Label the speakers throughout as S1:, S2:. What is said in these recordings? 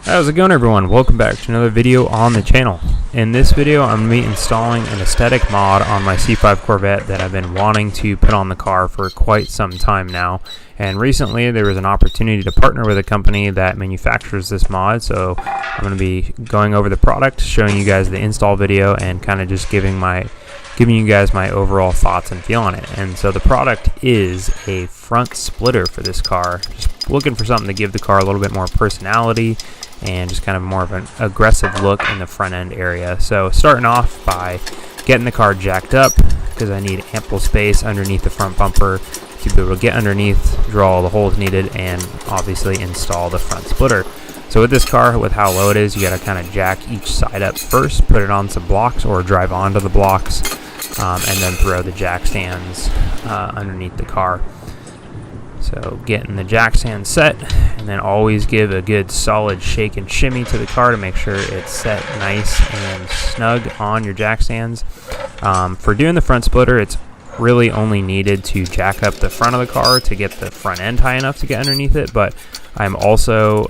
S1: How's it going, everyone? Welcome back to another video on the channel. In this video I'm going to be installing an aesthetic mod on my C5 Corvette that I've been wanting to put on the car for quite some time now, and recently there was an opportunity to partner with a company that manufactures this mod, so I'm going to be going over the product, showing you guys the install video, and kind of just giving you guys my overall thoughts and feel on it. And so the product is a front splitter for this car. Just looking for something to give the car a little bit more personality and just kind of more of an aggressive look in the front end area. So starting off by getting the car jacked up, because I need ample space underneath the front bumper to be able to get underneath, draw all the holes needed, and obviously install the front splitter. So with this car, with how low it is, you got to kind of jack each side up first, put it on some blocks or drive onto the blocks, and then throw the jack stands underneath the car. So getting the jack stand set, and then always give a good solid shake and shimmy to the car to make sure it's set nice and snug on your jack stands. For doing the front splitter, it's really only needed to jack up the front of the car to get the front end high enough to get underneath it, but I'm also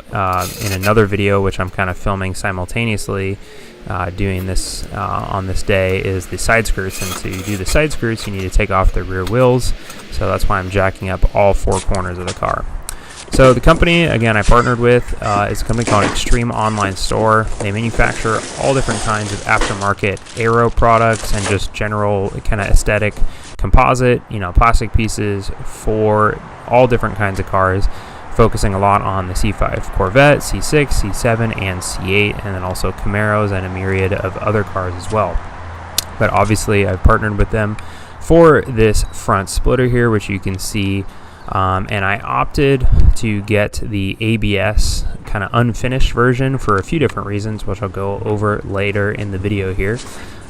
S1: in another video, which I'm kind of filming simultaneously, doing this on this day, is the side skirts. And to do the side skirts, you need to take off the rear wheels, so that's why I'm jacking up all four corners of the car. So the company, again, I partnered with is a company called Extreme Online Store. They manufacture all different kinds of aftermarket aero products and just general kind of aesthetic composite, plastic pieces for all different kinds of cars, focusing a lot on the C5 Corvette, C6, C7, and C8, and then also Camaros and a myriad of other cars as well. But obviously I've partnered with them for this front splitter here, which you can see, and I opted to get the ABS kind of unfinished version for a few different reasons, which I'll go over later in the video here.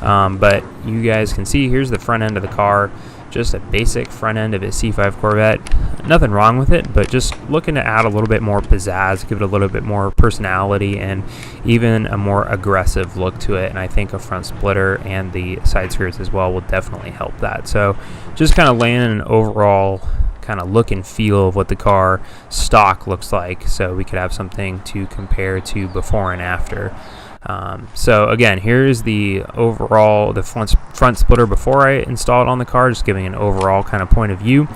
S1: But you guys can see, here's the front end of the car, just a basic front end of a C5 Corvette. Nothing wrong with it, but just looking to add a little bit more pizzazz, give it a little bit more personality, and even a more aggressive look to it. And I think a front splitter and the side skirts as well will definitely help that. So just kind of laying an overall kind of look and feel of what the car stock looks like, so we could have something to compare to before and after. So again, here's the overall, the front splitter before I install it on the car, just giving an overall kind of point of view.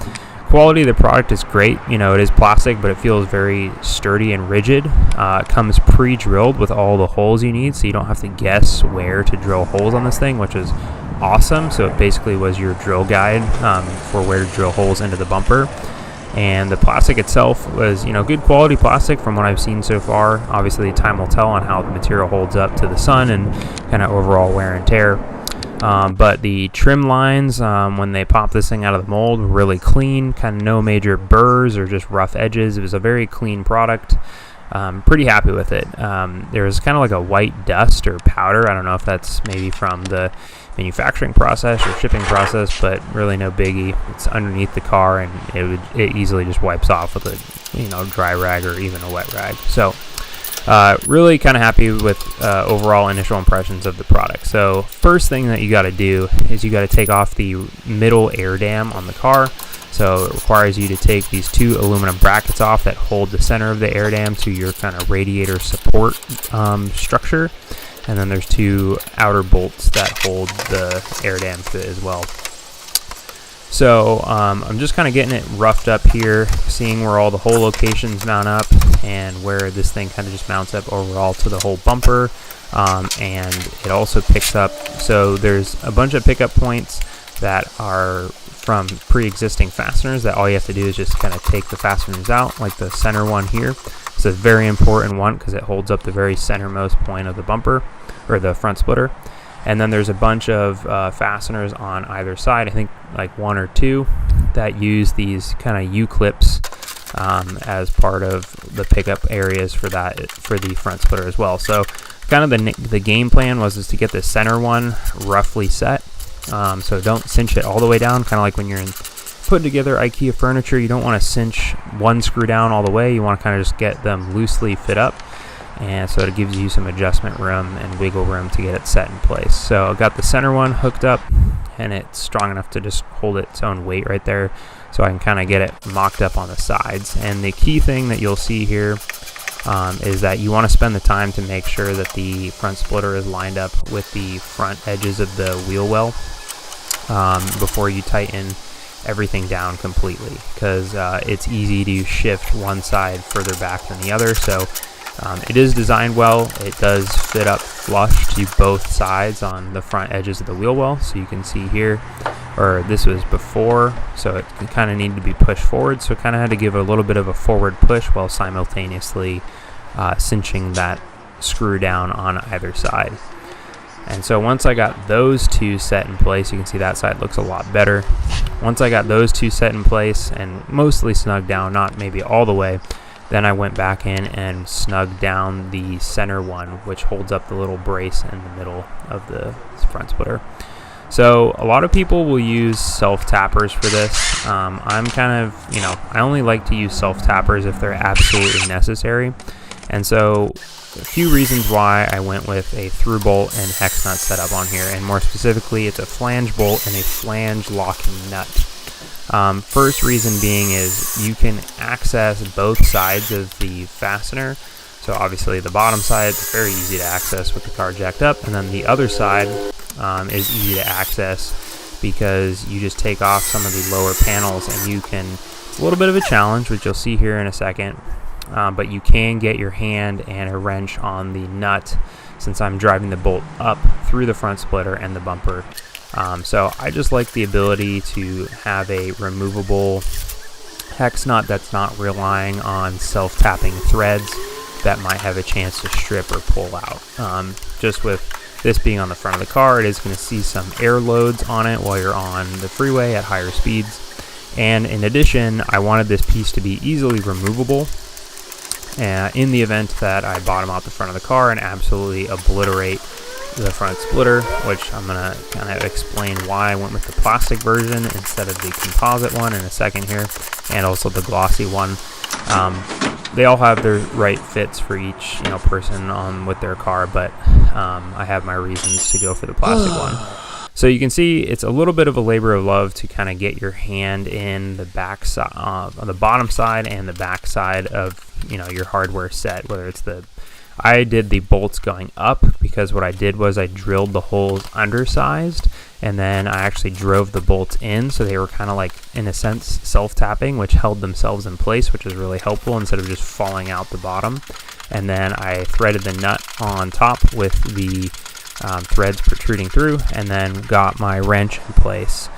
S1: Quality of the product is great. It is plastic, but it feels very sturdy and rigid. It comes pre-drilled with all the holes you need, so you don't have to guess where to drill holes on this thing, which is awesome. So it basically was your drill guide for where to drill holes into the bumper. And the plastic itself was, good quality plastic from what I've seen so far. Obviously, time will tell on how the material holds up to the sun and kind of overall wear and tear. But the trim lines, when they pop this thing out of the mold, were really clean, kind of no major burrs or just rough edges. It was a very clean product. Pretty happy with it. There was kind of like a white dust or powder. I don't know if that's maybe from the manufacturing process or shipping process, but really no biggie. It's underneath the car, and it easily just wipes off with a dry rag or even a wet rag. So really kind of happy with overall initial impressions of the product. So first thing that you got to do is you got to take off the middle air dam on the car. So it requires you to take these two aluminum brackets off that hold the center of the air dam to your kind of radiator support structure. And then there's two outer bolts that hold the air dam to it as well. So I'm just kind of getting it roughed up here, seeing where all the hole locations mount up and where this thing kind of just mounts up overall to the whole bumper. And it also picks up, so there's a bunch of pickup points that are from pre-existing fasteners that all you have to do is just kind of take the fasteners out, like the center one here. It's a very important one because it holds up the very centermost point of the bumper, or the front splitter. And then there's a bunch of fasteners on either side, I think like one or two, that use these kind of U-clips as part of the pickup areas for the front splitter as well. So kind of the game plan was to get the center one roughly set. So don't cinch it all the way down, kind of like when you're putting together IKEA furniture. You don't want to cinch one screw down all the way. You want to kind of just get them loosely fit up, and so it gives you some adjustment room and wiggle room to get it set in place. So I got the center one hooked up, and it's strong enough to just hold its own weight right there, so I can kind of get it mocked up on the sides. And the key thing that you'll see here is that you want to spend the time to make sure that the front splitter is lined up with the front edges of the wheel well before you tighten everything down completely, because it's easy to shift one side further back than the other. So it is designed well. It does fit up flush to both sides on the front edges of the wheel well. So you can see here, or this was before, so it kind of needed to be pushed forward. So it kind of had to give a little bit of a forward push while simultaneously cinching that screw down on either side. And so once I got those two set in place, you can see that side looks a lot better. Once I got those two set in place and mostly snugged down, not maybe all the way, then I went back in and snugged down the center one, which holds up the little brace in the middle of the front splitter. So a lot of people will use self-tappers for this. I'm kind of, I only like to use self-tappers if they're absolutely necessary. And so a few reasons why I went with a through bolt and hex nut setup on here, and more specifically, it's a flange bolt and a flange locking nut. First reason being is you can access both sides of the fastener. So obviously the bottom side is very easy to access with the car jacked up, and then the other side is easy to access because you just take off some of the lower panels, and you can, it's a little bit of a challenge, which you'll see here in a second, but you can get your hand and a wrench on the nut, since I'm driving the bolt up through the front splitter and the bumper. So I just like the ability to have a removable hex nut that's not relying on self-tapping threads that might have a chance to strip or pull out. Just with this being on the front of the car, it is going to see some air loads on it while you're on the freeway at higher speeds. And in addition, I wanted this piece to be easily removable in the event that I bottom out the front of the car and absolutely obliterate the front splitter, which I'm going to kind of explain why I went with the plastic version instead of the composite one in a second here, and also the glossy one. They all have their right fits for each person with their car, but I have my reasons to go for the plastic one. So you can see it's a little bit of a labor of love to kind of get your hand in the back side, on the bottom side and the back side of your hardware set, whether it's I did the bolts going up because what I did was I drilled the holes undersized, and then I actually drove the bolts in, so they were kind of like, in a sense, self-tapping, which held themselves in place, which was really helpful instead of just falling out the bottom. And then I threaded the nut on top with the threads protruding through, and then got my wrench in place.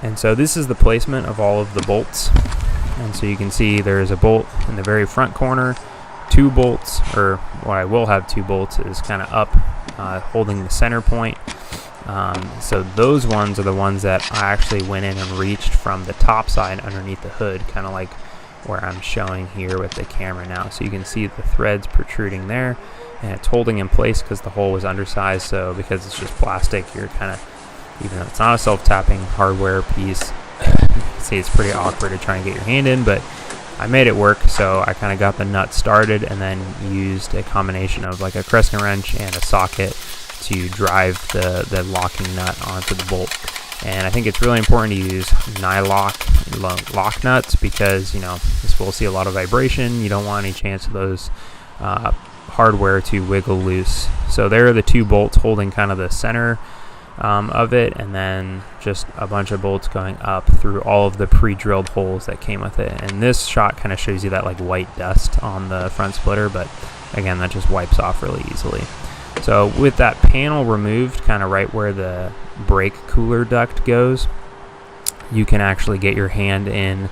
S1: And so this is the placement of all of the bolts. And so you can see there's a bolt in the very front corner, two bolts, or what I will have two bolts is kind of up, holding the center point. So those ones are the ones that I actually went in and reached from the top side underneath the hood, kind of like where I'm showing here with the camera now. So you can see the threads protruding there, and it's holding in place because the hole was undersized. So because it's just plastic, you're kind of, even though it's not a self-tapping hardware piece, you can see it's pretty awkward to try and get your hand in, but I made it work. So I kind of got the nut started and then used a combination of like a crescent wrench and a socket to drive the locking nut onto the bolt. And I think it's really important to use nylock lock nuts because this will see a lot of vibration. You don't want any chance of those hardware to wiggle loose. So there are the two bolts holding kind of the center of it, and then just a bunch of bolts going up through all of the pre-drilled holes that came with it. And this shot kind of shows you that like white dust on the front splitter, but again, that just wipes off really easily. So with that panel removed, kind of right where the brake cooler duct goes, you can actually get your hand in.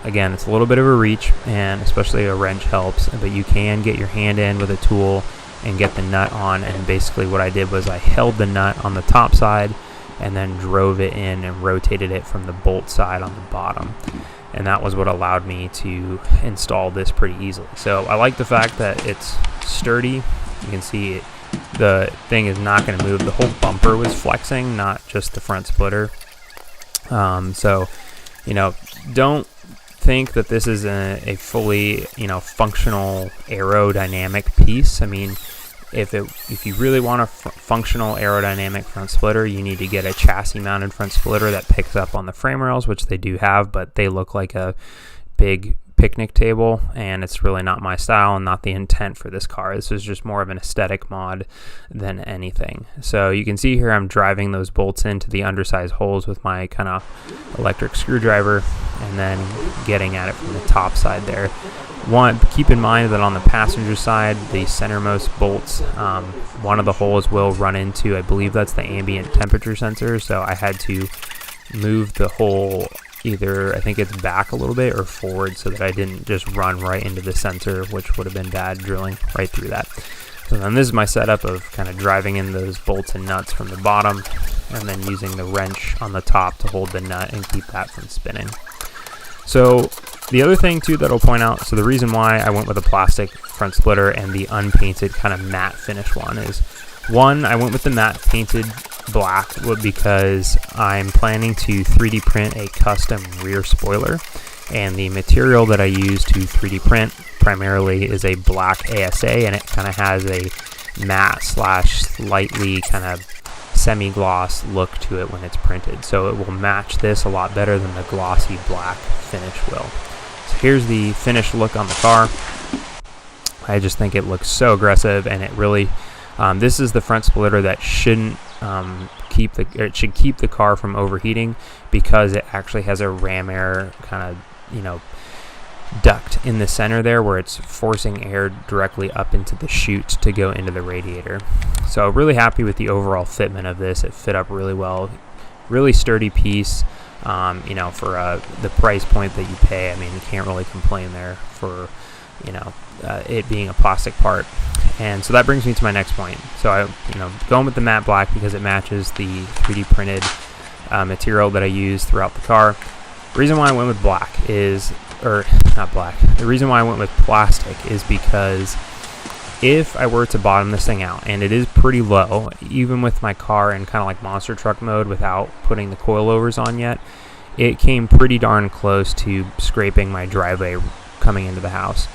S1: Again, it's a little bit of a reach, and especially a wrench helps, but you can get your hand in with a tool and get the nut on. And basically what I did was I held the nut on the top side and then drove it in and rotated it from the bolt side on the bottom. And that was what allowed me to install this pretty easily. So I like the fact that it's sturdy. You can see it, the thing is not going to move. The whole bumper was flexing, not just the front splitter. So, don't think that this is a fully, functional aerodynamic piece. I mean, if you really want a functional aerodynamic front splitter, you need to get a chassis mounted front splitter that picks up on the frame rails, which they do have, but they look like a big picnic table, and it's really not my style and not the intent for this car. This is just more of an aesthetic mod than anything. So you can see here I'm driving those bolts into the undersized holes with my kind of electric screwdriver and then getting at it from the top side there. Keep in mind that on the passenger side, the centermost bolts, one of the holes will run into, I believe that's the ambient temperature sensor, so I had to move the hole either, I think it's back a little bit or forward, so that I didn't just run right into the sensor, which would have been bad, drilling right through that. So then this is my setup of kind of driving in those bolts and nuts from the bottom and then using the wrench on the top to hold the nut and keep that from spinning. So the other thing too that I'll point out, so the reason why I went with a plastic front splitter and the unpainted kind of matte finish one is, one, I went with the matte painted black because I'm planning to 3D print a custom rear spoiler, and the material that I use to 3D print primarily is a black ASA, and it kind of has a matte / slightly kind of semi-gloss look to it when it's printed, so it will match this a lot better than the glossy black finish will. So here's the finished look on the car. I just think it looks so aggressive, and it really this is the front splitter that shouldn't it should keep the car from overheating, because it actually has a ram air kind of, you know, duct in the center there where it's forcing air directly up into the chute to go into the radiator. So really happy with the overall fitment of this. It fit up really well, really sturdy piece. You know, for the price point that you pay, I mean, you can't really complain there for, you know, it being a plastic part. And so that brings me to my next point. So I, you know, going with the matte black because it matches the 3D printed material that I use throughout the car. The reason why I went with black is, or not black, the reason why I went with plastic is because if I were to bottom this thing out, and it is pretty low, even with my car in kind of like monster truck mode without putting the coilovers on yet, it came pretty darn close to scraping my driveway coming into the house.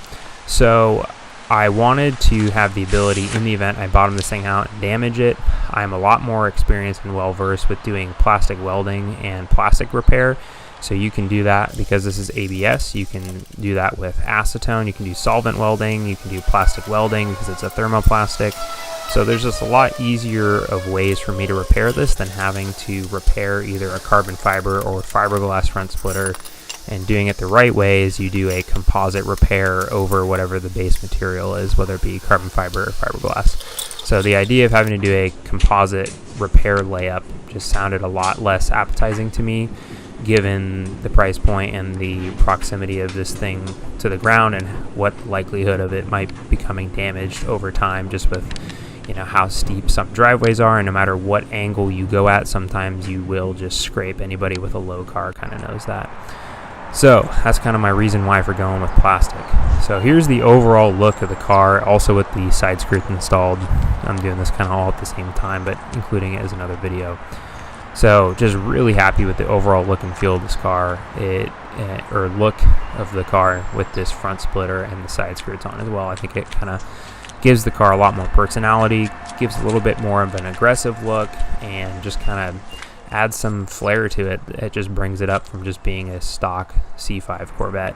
S1: So I wanted to have the ability, in the event I bottom this thing out and damage it, I'm a lot more experienced and well versed with doing plastic welding and plastic repair. So you can do that because this is ABS. You can do that with acetone. You can do solvent welding. You can do plastic welding because it's a thermoplastic. So there's just a lot easier of ways for me to repair this than having to repair either a carbon fiber or fiberglass front splitter. And doing it the right way is you do a composite repair over whatever the base material is, whether it be carbon fiber or fiberglass. So the idea of having to do a composite repair layup just sounded a lot less appetizing to me, given the price point and the proximity of this thing to the ground and what likelihood of it might becoming damaged over time, just with, you know, how steep some driveways are, and no matter what angle you go at, sometimes you will just scrape. Anybody with a low car kind of knows that. So that's kind of my reason why for going with plastic. So here's the overall look of the car, also with the side skirts installed. I'm doing this kind of all at the same time, but including it as another video. So just really happy with the overall look and feel of this car, or look of the car with this front splitter and the side skirts on as well. I think it kind of gives the car a lot more personality, gives a little bit more of an aggressive look, and just kind of adds some flair to it. It just brings it up from just being a stock C5 Corvette.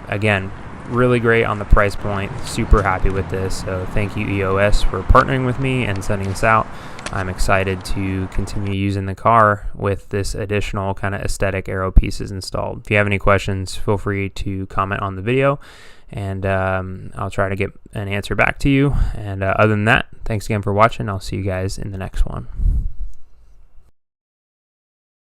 S1: Again, really great on the price point. Super happy with this. So thank you, EOS, for partnering with me and sending this out. I'm excited to continue using the car with this additional kind of aesthetic aero pieces installed. If you have any questions, feel free to comment on the video, and I'll try to get an answer back to you. And other than that, thanks again for watching. I'll see you guys in the next one.